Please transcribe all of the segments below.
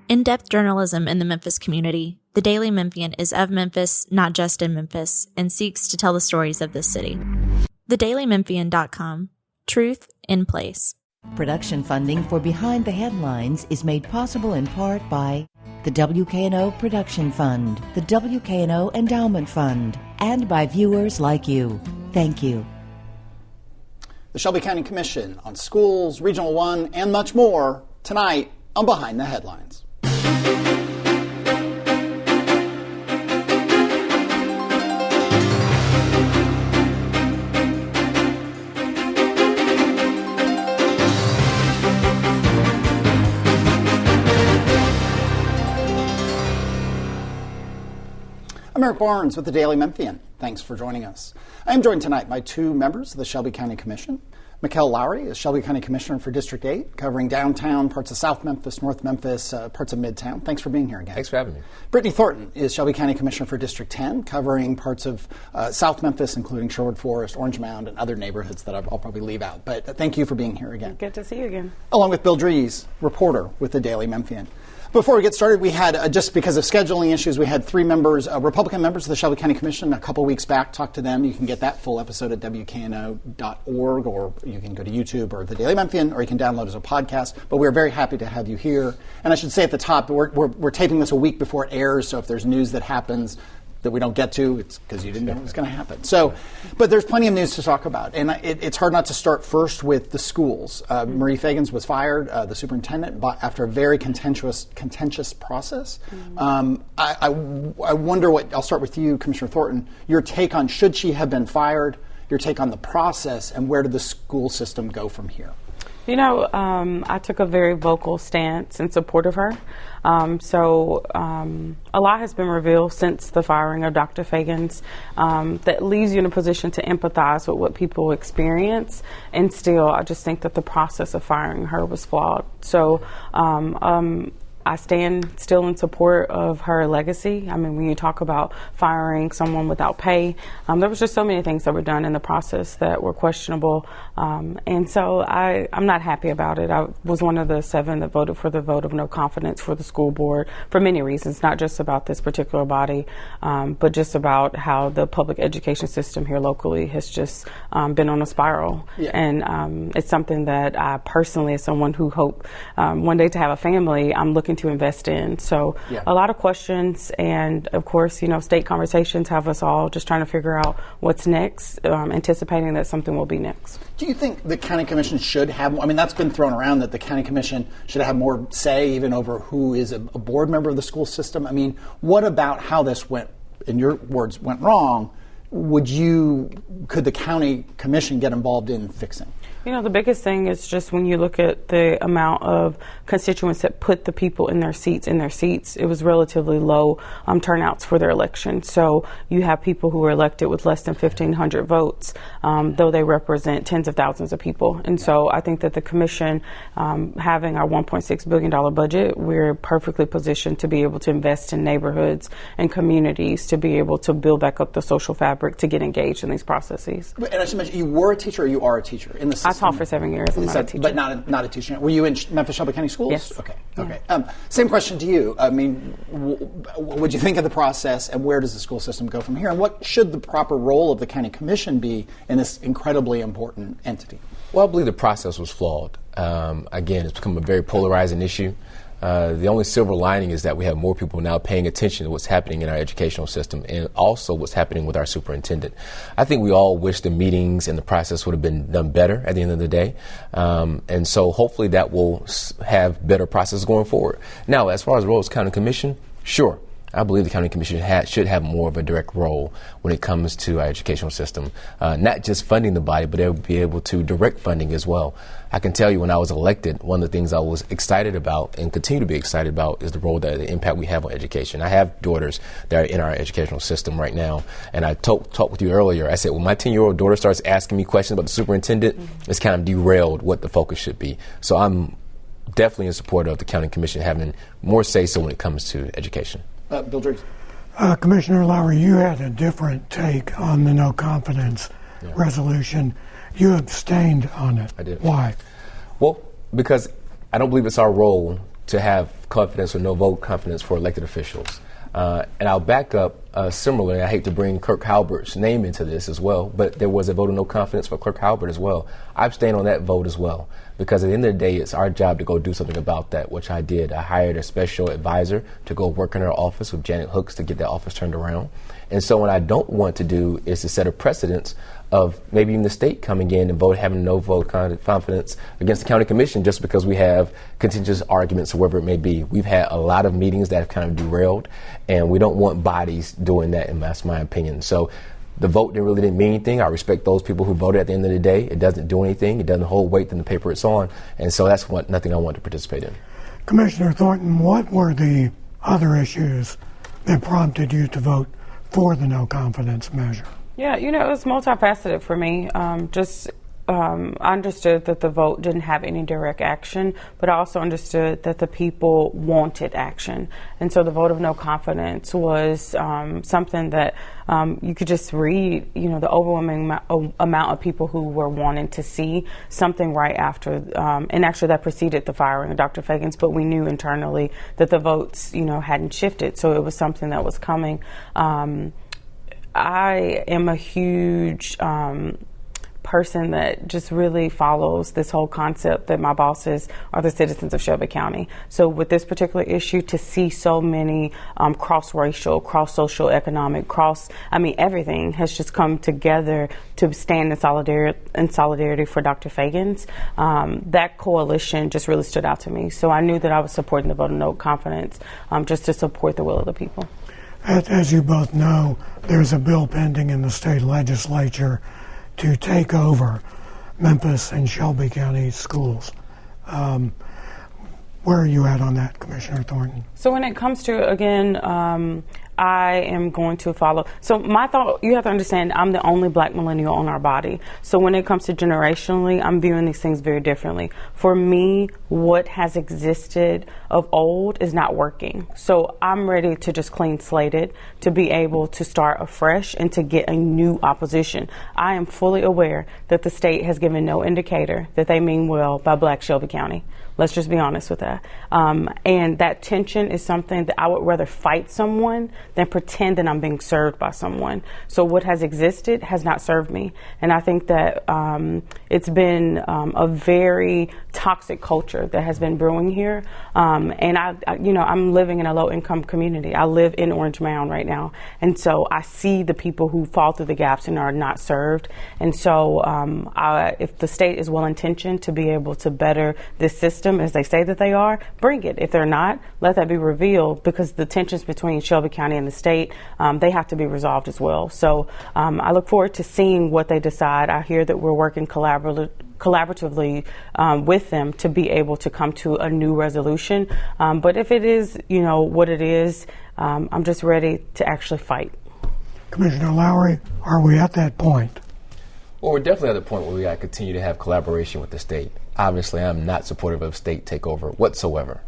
In-depth journalism in the Memphis community, the Daily Memphian is of Memphis, not just in Memphis, and seeks to tell the stories of this city. TheDailyMemphian.com. Truth in place. Production funding for Behind the Headlines is made possible in part by the WKNO Production Fund, the WKNO Endowment Fund, and by viewers like you. Thank you. The Shelby County Commission on Schools, Regional 1, and much more tonight on Behind the Headlines. I'm Eric Barnes with the Daily Memphian. Thanks for joining us. I am joined tonight by two members of the Shelby County Commission. Mickell Lowery is Shelby County Commissioner for District 8, covering downtown, parts of South Memphis, North Memphis, parts of Midtown. Thanks for being here again. Thanks for having me. Britney Thornton is Shelby County Commissioner for District 10, covering parts of South Memphis, including Sherwood Forest, Orange Mound, and other neighborhoods that I'll probably leave out. But thank you for being here again. Good to see you again. Along with Bill Dries, reporter with the Daily Memphian. Before we get started, we had, just because of scheduling issues, we had three members, Republican members of the Shelby County Commission a couple weeks back. Talk to them. You can get that full episode at WKNO.org, or you can go to YouTube or the Daily Memphian, or you can download it as a podcast. But we're very happy to have you here. And I should say at the top, we're taping this a week before it airs, so if there's news that happens that we don't get to, it's because you didn't know it was going to happen. So, but there's plenty of news to talk about. And it's hard not to start first with the schools. Marie Fagans was fired, the superintendent, after a very contentious process. I wonder I'll start with you, Commissioner Thornton, your take on should she have been fired, your take on the process, and where did the school system go from here? You know, I took a very vocal stance in support of her. So a lot has been revealed since the firing of Dr. Fagans that leaves you in a position to empathize with what people experience. And still, I just think that the process of firing her was flawed. So I stand still in support of her legacy. I mean, when you talk about firing someone without pay, there was just so many things that were done in the process that were questionable. And so I'm not happy about it. I was one of the 7 that voted for the vote of no confidence for the school board for many reasons, not just about this particular body, but just about how the public education system here locally has just been on a spiral. Yeah. And it's something that I personally, as someone who hope one day to have a family, I'm looking to invest in. So a lot of questions, and of course, you know, state conversations have us all just trying to figure out what's next, anticipating that something will be next. Do you think the county commission should have, I mean, that's been thrown around that the county commission should have more say even over who is a board member of the school system? I mean, what about how this went, in your words, went wrong, could the county commission get involved in fixing? You know, the biggest thing is just when you look at the amount of constituents that put the people in their seats, it was relatively low turnouts for their election. So you have people who were elected with less than 1,500 votes, though they represent tens of thousands of people. And so I think that the commission, having our $1.6 billion budget, we're perfectly positioned to be able to invest in neighborhoods and communities to be able to build back up the social fabric to get engaged in these processes. And I should mention, you were a teacher or you are a teacher in the system? I taught for 7 years. I'm not a teacher. But not a teacher. Were you in Memphis Shelby County Schools? Yes. Okay. Same question to you. I mean, what do you think of the process, and where does the school system go from here? And what should the proper role of the county commission be in this incredibly important entity? Well, I believe the process was flawed. Again, it's become a very polarizing issue. The only silver lining is that we have more people now paying attention to what's happening in our educational system and also what's happening with our superintendent. I think we all wish the meetings and the process would have been done better at the end of the day. And so hopefully that will have better processes going forward. Now, as far as the role of the county commission, sure. I believe the county commission should have more of a direct role when it comes to our educational system, not just funding the body, but they will be able to direct funding as well. I can tell you when I was elected, one of the things I was excited about and continue to be excited about is the impact we have on education. I have daughters that are in our educational system right now, and I talked with you earlier. I said, when my 10-year-old daughter starts asking me questions about the superintendent, it's kind of derailed what the focus should be. So I'm definitely in support of the county commission having more say-so when it comes to education. Bill Dries. Commissioner Lowery, you had a different take on the no confidence resolution. You abstained on it. I did. Why? Well, because I don't believe it's our role to have confidence or no vote confidence for elected officials. And I'll back up similarly. I hate to bring Clerk Halbert's name into this as well, but there was a vote of no confidence for Clerk Halbert as well. I abstained on that vote as well, because at the end of the day, it's our job to go do something about that, which I did. I hired a special advisor to go work in our office with Janet Hooks to get that office turned around. And so what I don't want to do is to set a precedence of maybe even the state coming in and having no vote confidence against the county commission just because we have contentious arguments or whatever it may be. We've had a lot of meetings that have kind of derailed, and we don't want bodies doing that, and that's my opinion. So the vote really didn't mean anything. I respect those people who voted at the end of the day. It doesn't do anything. It doesn't hold weight in the paper it's on. And so that's nothing I want to participate in. Commissioner Thornton, what were the other issues that prompted you to vote for the no confidence measure? Yeah, it was multifaceted for me. I understood that the vote didn't have any direct action, but I also understood that the people wanted action. And so the vote of no confidence was something that you could just read, the overwhelming amount of people who were wanting to see something right after, and actually that preceded the firing of Dr. Fagans, but we knew internally that the votes, hadn't shifted. So it was something that was coming. I am a huge person that just really follows this whole concept that my bosses are the citizens of Shelby County. So with this particular issue, to see so many cross-racial, cross-social, economic, everything has just come together to stand in solidarity for Dr. Fagans. That coalition just really stood out to me. So I knew that I was supporting the vote of no confidence just to support the will of the people. As you both know, there's a bill pending in the state legislature to take over Memphis and Shelby County schools. Where are you at on that, Commissioner Thornton? So when it comes to, again, I am going to follow. So my thought, you have to understand, I'm the only black millennial on our body. So when it comes to generationally, I'm viewing these things very differently. For me, what has existed of old is not working. So I'm ready to just clean slate it, to be able to start afresh and to get a new opposition. I am fully aware that the state has given no indicator that they mean well by Black Shelby County. Let's just be honest with that. And that tension is something that I would rather fight someone than pretend that I'm being served by someone. So what has existed has not served me. And I think that it's been a very toxic culture that has been brewing here. And I'm living in a low income community. I live in Orange Mound right now. And so I see the people who fall through the gaps and are not served. And so if the state is well intentioned to be able to better this system, as they say that they are, bring it. If they're not, let that be revealed, because the tensions between Shelby County and the state, they have to be resolved as well. So I look forward to seeing what they decide. I hear that we're working collaboratively with them to be able to come to a new resolution. But if it is, what it is, I'm just ready to actually fight. Commissioner Lowery, are we at that point? Well, we're definitely at the point where we got to continue to have collaboration with the state. Obviously, I'm not supportive of state takeover whatsoever.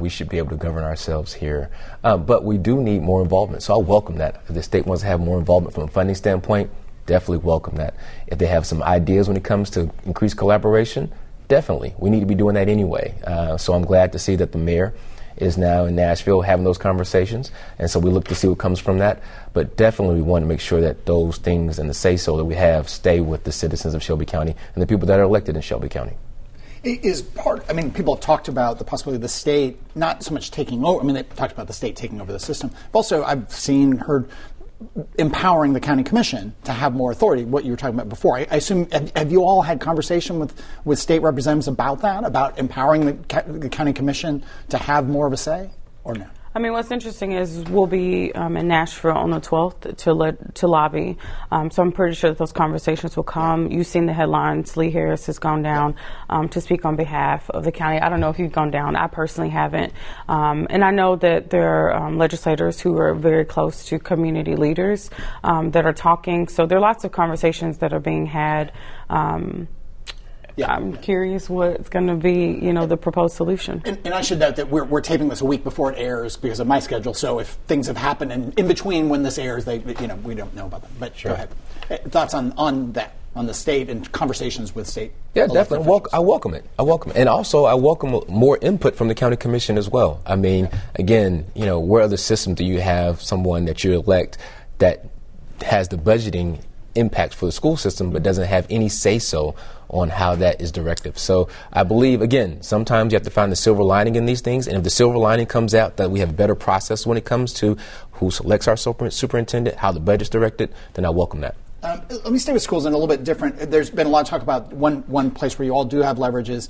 We should be able to govern ourselves here. But we do need more involvement. So I welcome that. If the state wants to have more involvement from a funding standpoint, definitely welcome that. If they have some ideas when it comes to increased collaboration, definitely. We need to be doing that anyway. So I'm glad to see that the mayor is now in Nashville having those conversations. And so we look to see what comes from that. But definitely we want to make sure that those things and the say-so that we have stay with the citizens of Shelby County and the people that are elected in Shelby County. People have talked about the possibility of the state not so much taking over. They've talked about the state taking over the system. But also I've heard empowering the county commission to have more authority, what you were talking about before. I assume, have you all had conversation with state representatives about that, about empowering the county commission to have more of a say, or no? What's interesting is we'll be in Nashville on the 12th to lobby. So I'm pretty sure that those conversations will come. You've seen the headlines. Lee Harris has gone down to speak on behalf of the county. I don't know if you've gone down. I personally haven't. And I know that there are legislators who are very close to community leaders that are talking. So there are lots of conversations that are being had. I'm curious what's going to be, the proposed solution. And I should note that we're taping this a week before it airs because of my schedule. So if things have happened in between when this airs, we don't know about them. But sure. Go ahead. Thoughts on that? on the state and conversations with state. Yeah, definitely. I welcome it. And also I welcome more input from the county commission as well. I mean, again, where other systems do you have someone that you elect that has the budgeting impact for the school system but doesn't have any say-so on how that is directive? So I believe, again, sometimes you have to find the silver lining in these things, and if the silver lining comes out that we have a better process when it comes to who selects our superintendent, how the budget's directed, then I welcome that. Let me stay with schools and a little bit different. There's been a lot of talk about one place where you all do have leverage is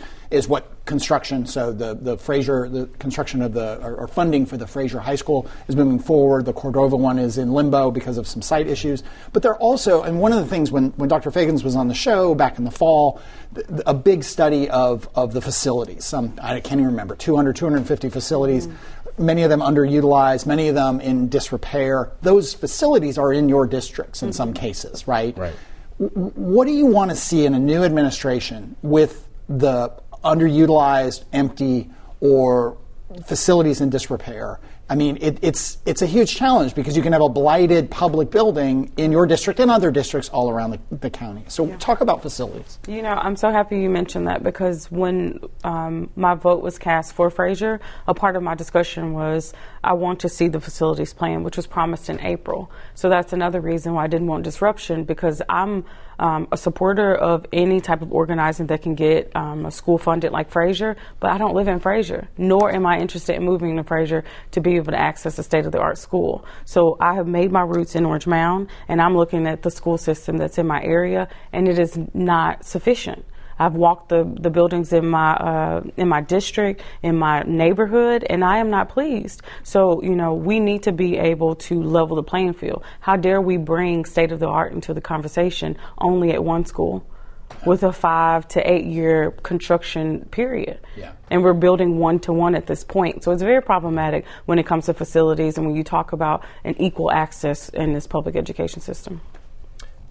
what construction. So the construction of or funding for the Fraser High School is moving forward. The Cordova one is in limbo because of some site issues. But they're also, and one of the things when Dr. Fagans was on the show back in the fall, a big study of the facilities. I can't even remember, 250 facilities. Mm-hmm. Many of them underutilized, many of them in disrepair. Those facilities are in your districts in some cases, right? Right. What do you want to see in a new administration with the underutilized, empty, or facilities in disrepair? I mean, it's a huge challenge because you can have a blighted public building in your district and other districts all around the county. So talk about facilities. I'm so happy you mentioned that because when my vote was cast for Fraser, a part of my discussion was I want to see the facilities plan, which was promised in April. So that's another reason why I didn't want disruption, because I'm a supporter of any type of organizing that can get a school funded like Fraser, but I don't live in Fraser, nor am I interested in moving to Fraser to be able to access a state-of-the-art school. So I have made my roots in Orange Mound, and I'm looking at the school system that's in my area, and it is not sufficient. I've walked the buildings in my district, in my neighborhood, and I am not pleased. So, we need to be able to level the playing field. How dare we bring state of the art into the conversation only at one school with a 5 to 8 year construction period? Yeah. And we're building one-to-one at this point. So it's very problematic when it comes to facilities and when you talk about an equal access in this public education system.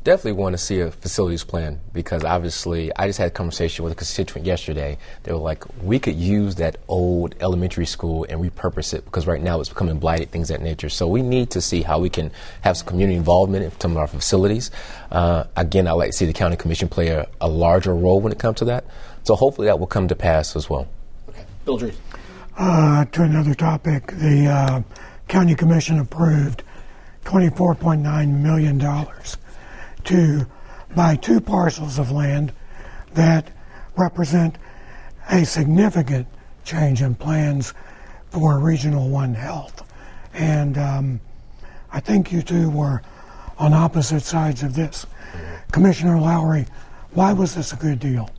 Definitely want to see a facilities plan because obviously I just had a conversation with a constituent yesterday. They were like, we could use that old elementary school and repurpose it because right now it's becoming blighted, things of that nature. So we need to see how we can have some community involvement in some of our facilities. Again, I'd like to see the county commission play a larger role when it comes to that. So hopefully that will come to pass as well. Okay. Bill Drees. To another topic, the county commission approved $24.9 million to buy 2 parcels of land that represent a significant change in plans for Regional 1 Health. And I think you two were on opposite sides of this. Commissioner Lowery, why was this a good deal?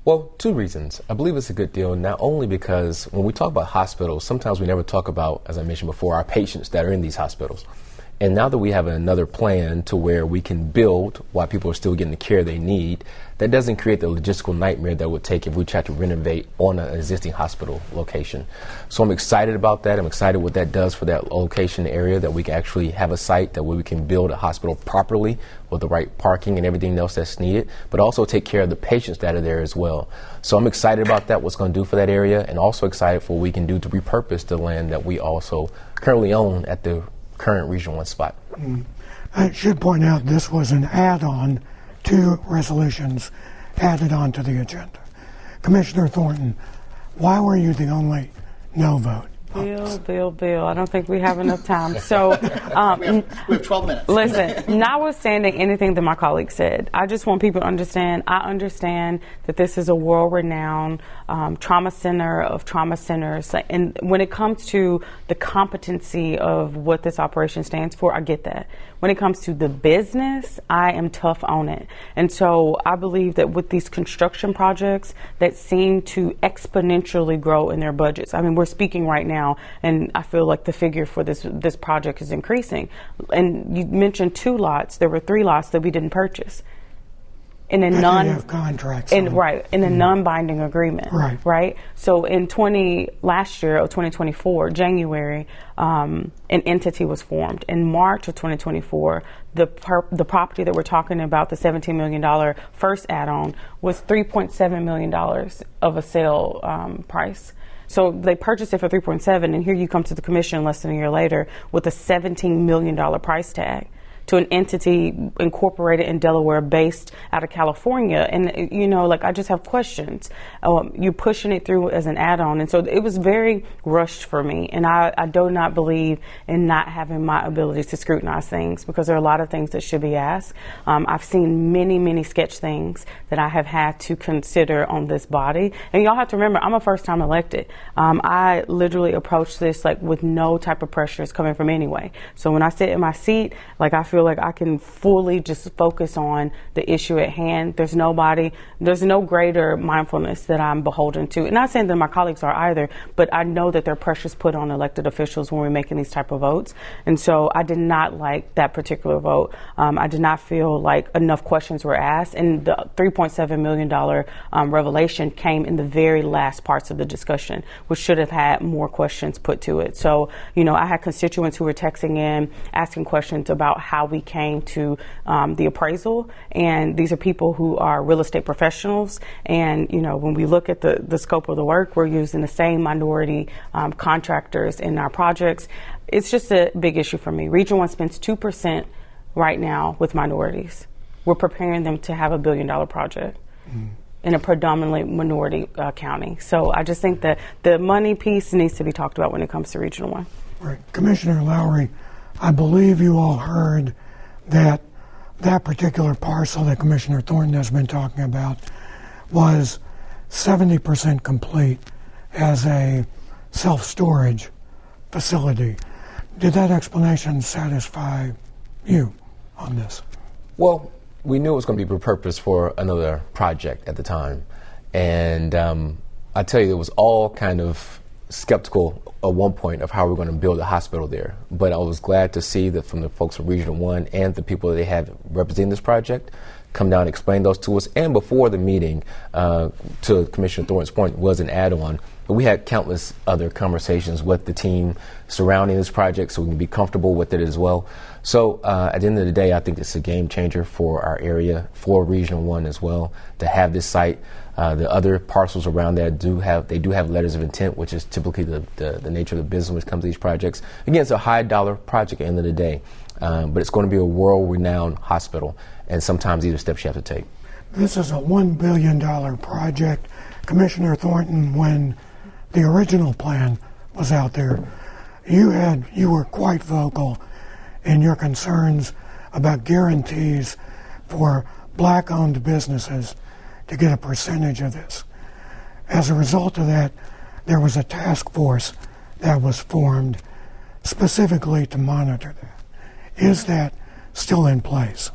Well, 2 reasons. I believe it's a good deal, not only because when we talk about hospitals, sometimes we never talk about, as I mentioned before, our patients that are in these hospitals. And now that we have another plan to where we can build while people are still getting the care they need, that doesn't create the logistical nightmare that it would take if we try to renovate on an existing hospital location. So I'm excited about that. I'm excited what that does for that location area, that we can actually have a site that where we can build a hospital properly with the right parking and everything else that's needed, but also take care of the patients that are there as well. So I'm excited about that, what's going to do for that area, and also excited for what we can do to repurpose the land that we also currently own at the current Region 1 spot. I should point out this was an add-on to resolutions added on to the agenda. Commissioner Thornton, why were you the only no vote? Bill, I don't think we have enough time. So we have 12 minutes. Listen, notwithstanding anything that my colleague said, I just want people to understand, I understand that this is a world-renowned trauma center of trauma centers. And when it comes to the competency of what this operation stands for, I get that. When it comes to the business, I am tough on it. And so I believe that with these construction projects that seem to exponentially grow in their budgets, I mean, we're speaking right now, and I feel like the figure for this project is increasing. And you mentioned 2 lots. There were 3 lots that we didn't purchase. In a non-binding agreement, right? So last year of 2024, January, an entity was formed. In March of 2024, the property that we're talking about, the $17 million first add-on, was $3.7 million of a sale price. So they purchased it for $3.7, and here you come to the commission less than a year later with a $17 million price tag. to an entity incorporated in Delaware based out of California. And, you know, like, I just have questions. You're pushing it through as an add-on. And so it was very rushed for me. And I do not believe in not having my ability to scrutinize things, because there are a lot of things that should be asked. I've seen many sketch things that I have had to consider on this body. And y'all have to remember, I'm a first-time elected. I literally approach this like with no type of pressure is coming from anyway. So when I sit in my seat, like, I feel like I can fully just focus on the issue at hand. There's no greater mindfulness that I'm beholden to. And not saying that my colleagues are either, but I know that there are pressures put on elected officials when we're making these type of votes. And so I did not like that particular vote. I did not feel like enough questions were asked. And the $3.7 million revelation came in the very last parts of the discussion, which should have had more questions put to it. So, you know, I had constituents who were texting in, asking questions about how we came to the appraisal. And these are people who are real estate professionals. And, you know, when we look at the scope of the work, we're using the same minority contractors in our projects. It's just a big issue for me. Region 1 spends 2% right now with minorities. We're preparing them to have $1 billion project in a predominantly minority county. So I just think that the money piece needs to be talked about when it comes to Regional 1. Right. Commissioner Lowery, I believe you all heard that particular parcel that Commissioner Thornton has been talking about was 70% complete as a self-storage facility. Did that explanation satisfy you on this? Well, we knew it was going to be repurposed for another project at the time. And I tell you, it was all kind of skeptical at one point of how we're going to build a hospital there. But I was glad to see that from the folks from Regional 1 and the people that they have representing this project come down and explain those to us. And before the meeting, to Commissioner Thornton's point, was an add-on. But we had countless other conversations with the team surrounding this project so we can be comfortable with it as well. So at the end of the day, I think it's a game changer for our area, for Regional 1 as well, to have this site. The other parcels around there do have letters of intent, which is typically the nature of the business when it comes to these projects. Again, it's a high dollar project at the end of the day, but it's going to be a world-renowned hospital, and sometimes these are steps you have to take. This is a $1 billion project. Commissioner Thornton, when the original plan was out there, you were quite vocal in your concerns about guarantees for black-owned businesses to get a percentage of this. As a result of that, there was a task force that was formed specifically to monitor that. Is that still in place?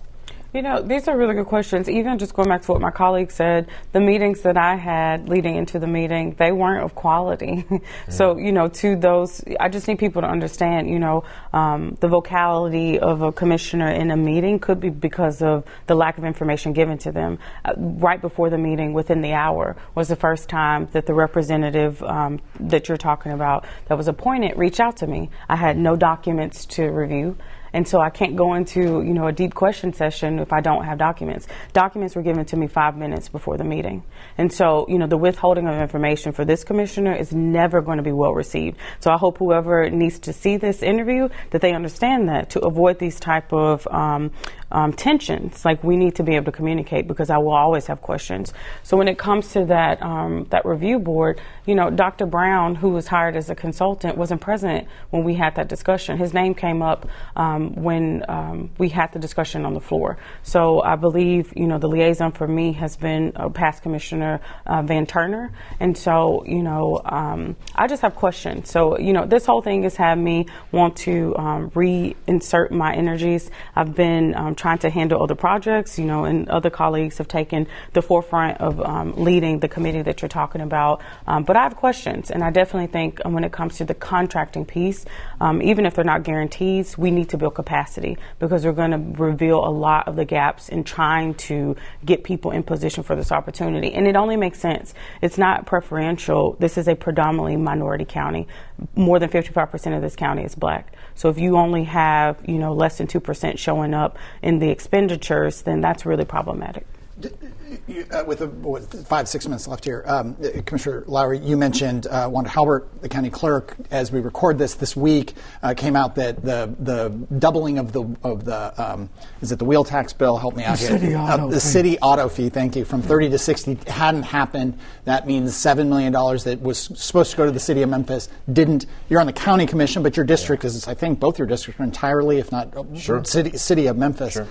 You know, these are really good questions. Even just going back to what my colleague said, the meetings that I had leading into the meeting, they weren't of quality. So, you know, to those, I just need people to understand, you know, the vocality of a commissioner in a meeting could be because of the lack of information given to them. Right before the meeting, within the hour, was the first time that the representative that you're talking about that was appointed reached out to me. I had no documents to review. And so I can't go into, you know, a deep question session if I don't have documents. Documents were given to me 5 minutes before the meeting. And so, you know, the withholding of information for this commissioner is never going to be well received. So I hope whoever needs to see this interview, that they understand that to avoid these type of tensions, like, we need to be able to communicate, because I will always have questions. So when it comes to that that review board, you know, Dr. Brown, who was hired as a consultant, wasn't present when we had that discussion. His name came up when we had the discussion on the floor. So I believe, you know, the liaison for me has been past Commissioner Van Turner. And so, you know, I just have questions. So, you know, this whole thing has had me want to reinsert my energies. I've been trying to handle other projects, you know, and other colleagues have taken the forefront of leading the committee that you're talking about. But I have questions, and I definitely think when it comes to the contracting piece, even if they're not guarantees, we need to build capacity, because we're going to reveal a lot of the gaps in trying to get people in position for this opportunity. And it only makes sense. It's not preferential. This is a predominantly minority county. More than 55% of this county is black. So if you only have, you know, less than 2% showing up in the expenditures, then that's really problematic. With 5-6 minutes left here, Commissioner Lowery, you mentioned Wanda Halbert, the county clerk. As we record this week, came out that the doubling of the is it the wheel tax bill? Help me out here. The city auto fee. Thank you. From 30 to 60 hadn't happened. That means $7 million that was supposed to go to the city of Memphis didn't. You're on the county commission, but your district is, I think, both your districts are entirely, if not city of Memphis. Sure.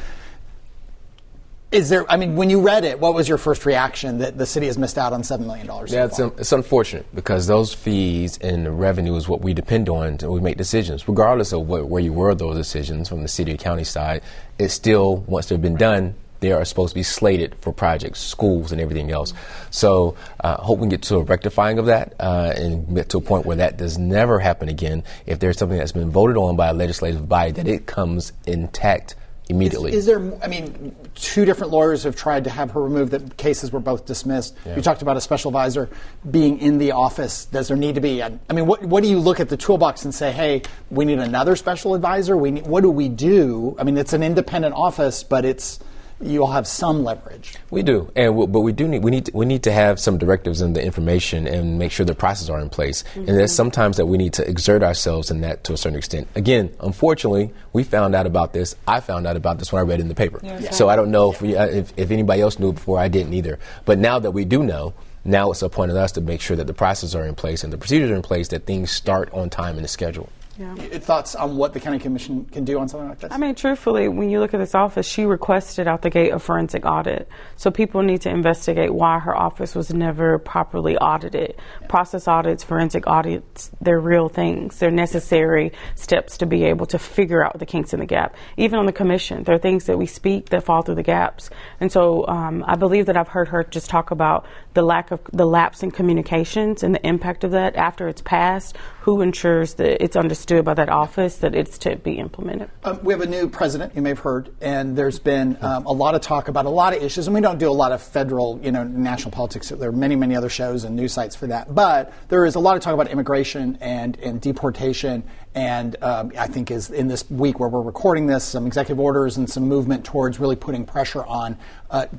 Is there? I mean, when you read it, what was your first reaction that the city has missed out on $7 million? Yeah, it's unfortunate because those fees and the revenue is what we depend on to we make decisions, regardless of where you were those decisions from the city or county side. It's still, once they've been done, they are supposed to be slated for projects, schools, and everything else. So hope we can get to a rectifying of that and get to a point where that does never happen again. If there's something that's been voted on by a legislative body, that it comes intact immediately. Is there, I mean, two different lawyers have tried to have her removed. The cases were both dismissed. Yeah. You talked about a special advisor being in the office. Does there need to be, what do you look at the toolbox and say, hey, we need another special advisor? What do we do? I mean, it's an independent office, but you'll have some leverage. We do, but we need to have some directives in the information and make sure the processes are in place. Mm-hmm. And there's sometimes that we need to exert ourselves in that to a certain extent. Again, unfortunately, we found out about this. I found out about this when I read it in the paper. Yeah. So I don't know if anybody else knew before. I didn't either. But now that we do know, now it's upon us to make sure that the processes are in place and the procedures are in place, that things start on time in the schedule. Yeah. Thoughts on what the county commission can do on something like this? I mean, truthfully, when you look at this office, she requested out the gate a forensic audit. So people need to investigate why her office was never properly audited. Yeah. Process audits, forensic audits, they're real things. They're necessary steps to be able to figure out the kinks in the gap. Even on the commission, there are things that we speak that fall through the gaps. And so I believe that I've heard her just talk about the lapse in communications and the impact of that after it's passed. Who ensures that it's understood by that office that it's to be implemented? We have a new president, you may have heard, and there's been a lot of talk about a lot of issues, and we don't do a lot of federal, national politics. There are many, many other shows and news sites for that. But there is a lot of talk about immigration and deportation, and I think is in this week where we're recording this, some executive orders and some movement towards really putting pressure on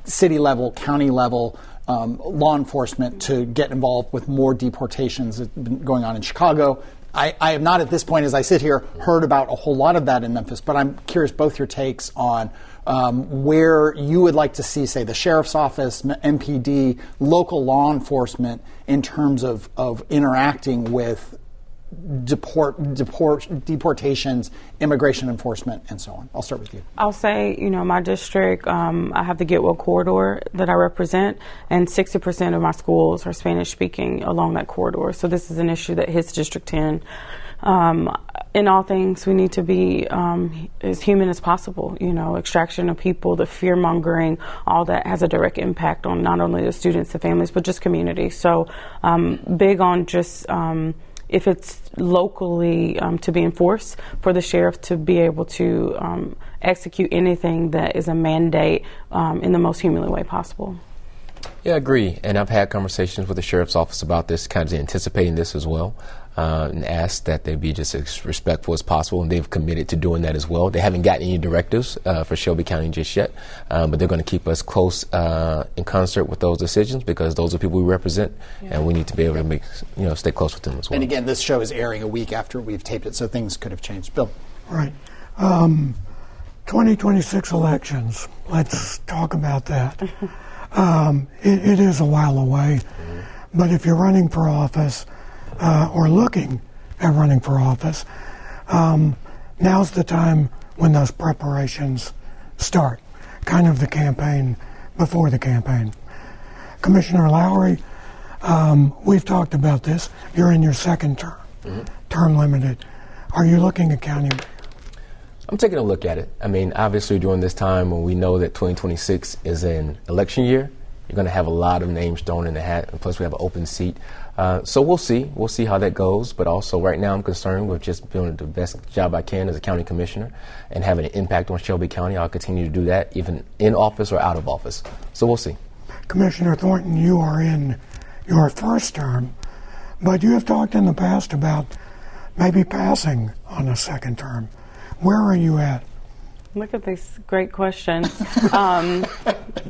city level, county level, law enforcement to get involved with more deportations that have been going on in Chicago. I have not at this point, as I sit here, heard about a whole lot of that in Memphis, but I'm curious both your takes on where you would like to see, say, the sheriff's office, MPD, local law enforcement in terms of interacting with deportations, immigration enforcement, and so on. I'll start with you. I'll say, my district, I have the Getwell corridor that I represent, and 60% of my schools are Spanish speaking along that corridor. So this is an issue that hits District 10. In all things, we need to be as human as possible. Extraction of people, the fear mongering, all that has a direct impact on not only the students, the families, but just community. So big on just if it's locally to be enforced, for the sheriff to be able to execute anything that is a mandate in the most humanly way possible. Yeah, I agree. And I've had conversations with the sheriff's office about this, kind of anticipating this as well, and asked that they be just as respectful as possible, and they've committed to doing that as well. They haven't gotten any directives for Shelby County just yet, but they're going to keep us close in concert with those decisions because those are people we represent, and we need to be able to stay close with them as well. And again, this show is airing a week after we've taped it, so things could have changed. Bill. Right. 2026 elections. Let's talk about that. It is a while away, but if you're running for office or looking at running for office, now's the time when those preparations start, kind of the campaign before the campaign. Commissioner Lowery, we've talked about this. You're in your second term, term limited. Are you looking at county? I'm taking a look at it. I mean, obviously during this time when we know that 2026 is an election year, you're going to have a lot of names thrown in the hat, and plus we have an open seat. So we'll see. We'll see how that goes. But also right now I'm concerned with just doing the best job I can as a county commissioner and having an impact on Shelby County. I'll continue to do that even in office or out of office. So we'll see. Commissioner Thornton, you are in your first term, but you have talked in the past about maybe passing on a second term. Where are you at? Look at these great questions.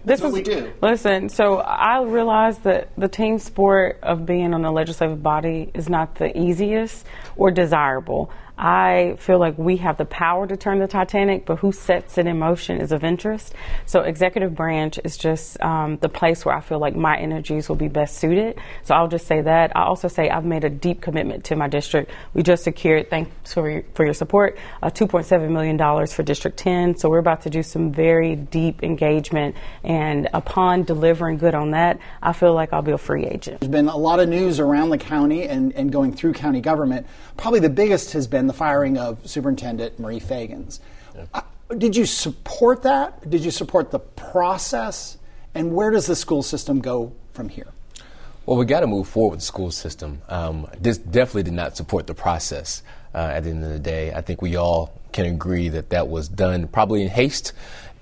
That's what we do. Listen, so I realize that the team sport of being on the legislative body is not the easiest or desirable. I feel like we have the power to turn the Titanic, but who sets it in motion is of interest. So executive branch is just the place where I feel like my energies will be best suited. So I'll just say that. I also say I've made a deep commitment to my district. We just secured, thanks for your support, $2.7 million for District 10. So we're about to do some very deep engagement. And upon delivering good on that, I feel like I'll be a free agent. There's been a lot of news around the county and going through county government. Probably the biggest has been the firing of Superintendent Marie Fagans. Yeah. Did you support that? Did you support the process? And where does the school system go from here? Well, we got to move forward with the school system. This definitely did not support the process at the end of the day. I think we all can agree that that was done probably in haste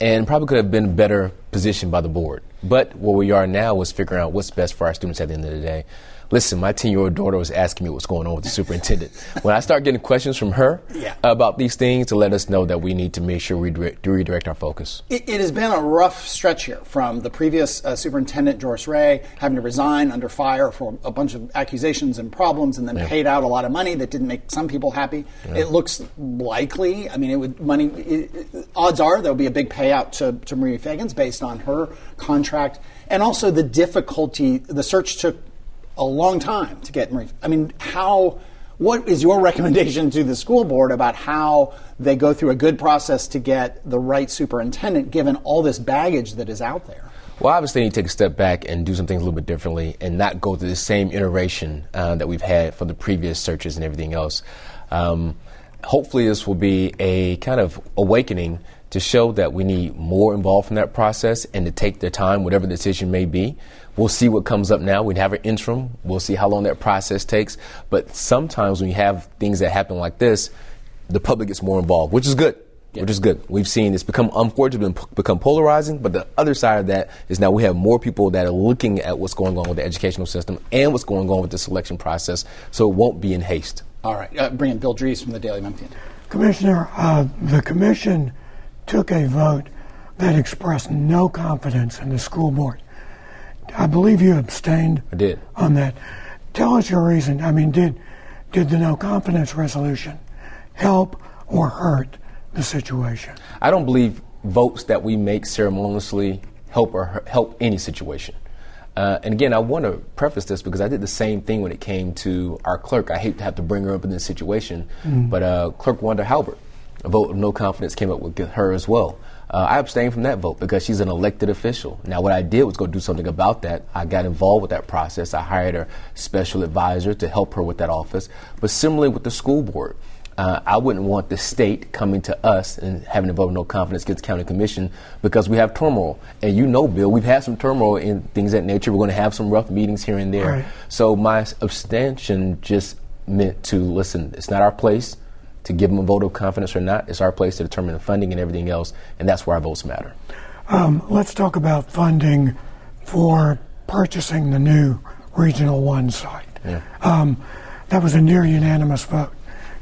and probably could have been better positioned by the board. But where we are now is figuring out what's best for our students at the end of the day. Listen, my 10-year-old daughter was asking me what's going on with the superintendent. When I start getting questions from her about these things, to let us know that we need to make sure we redirect our focus. It has been a rough stretch here from the previous superintendent, Joris Ray, having to resign under fire for a bunch of accusations and problems, and then paid out a lot of money that didn't make some people happy. It looks likely, I mean, odds are there'll be a big payout to Marie Fagans based on her contract. And also the difficulty, the search took a long time to get Marie. I mean, what is your recommendation to the school board about how they go through a good process to get the right superintendent, given all this baggage that is out there? Well, obviously, you need to take a step back and do some things a little bit differently and not go through the same iteration that we've had for the previous searches and everything else. Hopefully, this will be a kind of awakening to show that we need more involved in that process and to take their time, whatever the decision may be. We'll see what comes up now. We have an interim. We'll see how long that process takes. But sometimes when you have things that happen like this, the public gets more involved, which is good. Which is good. We've seen it's become, unfortunately, become polarizing. But the other side of that is now we have more people that are looking at what's going on with the educational system and what's going on with the selection process. So it won't be in haste. All right. Bring in Bill Dries from the Daily Memphian. Commissioner, the commission took a vote that expressed no confidence in the school board. I believe you abstained I did. On that. Tell us your reason. I mean, did the no confidence resolution help or hurt the situation? I don't believe votes that we make ceremoniously help any situation. And again, I want to preface this because I did the same thing when it came to our clerk. I hate to have to bring her up in this situation, but Clerk Wanda Halbert, a vote of no confidence came up with her as well. I abstained from that vote because she's an elected official. Now, what I did was go do something about that. I got involved with that process. I hired a special advisor to help her with that office. But similarly with the school board, I wouldn't want the state coming to us and having to vote no confidence against the county commission because we have turmoil. And you know, Bill, we've had some turmoil in things of that nature. We're going to have some rough meetings here and there. Right. So my abstention just meant to, listen, it's not our place to give them a vote of confidence or not. It's our place to determine the funding and everything else, and that's where our votes matter. Let's talk about funding for purchasing the new Regional 1 site. Yeah. That was a near unanimous vote.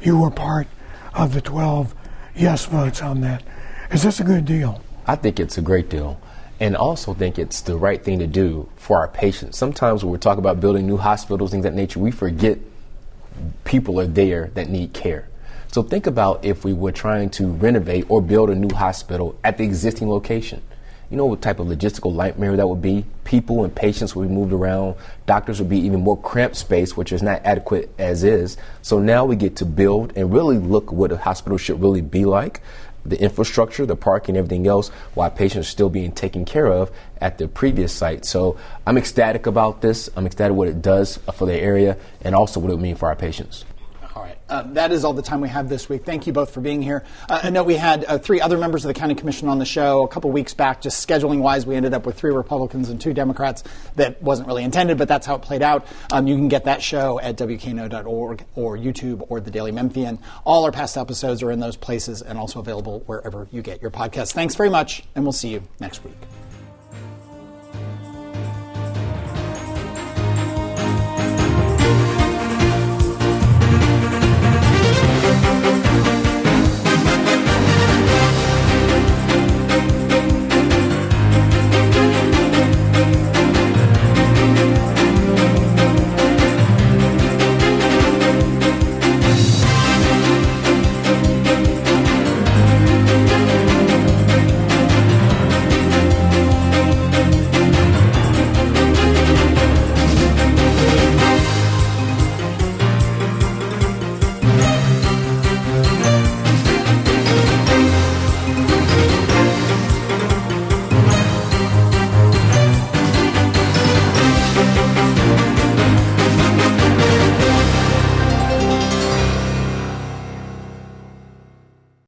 You were part of the 12 yes votes on that. Is this a good deal? I think it's a great deal, and also think it's the right thing to do for our patients. Sometimes when we're talking about building new hospitals, things of that nature, we forget people are there that need care. So think about if we were trying to renovate or build a new hospital at the existing location. You know what type of logistical nightmare that would be? People and patients would be moved around. Doctors would be even more cramped space, which is not adequate as is. So now we get to build and really look what a hospital should really be like. The infrastructure, the parking, everything else, while patients are still being taken care of at the previous site. So I'm ecstatic about this. I'm ecstatic what it does for the area and also what it would mean for our patients. All right. That is all the time we have this week. Thank you both for being here. I know we had 3 other members of the County Commission on the show a couple weeks back. Just scheduling-wise, we ended up with 3 Republicans and 2 Democrats. That wasn't really intended, but that's how it played out. You can get that show at WKNO.org or YouTube or the Daily Memphian. All our past episodes are in those places and also available wherever you get your podcasts. Thanks very much, and we'll see you next week.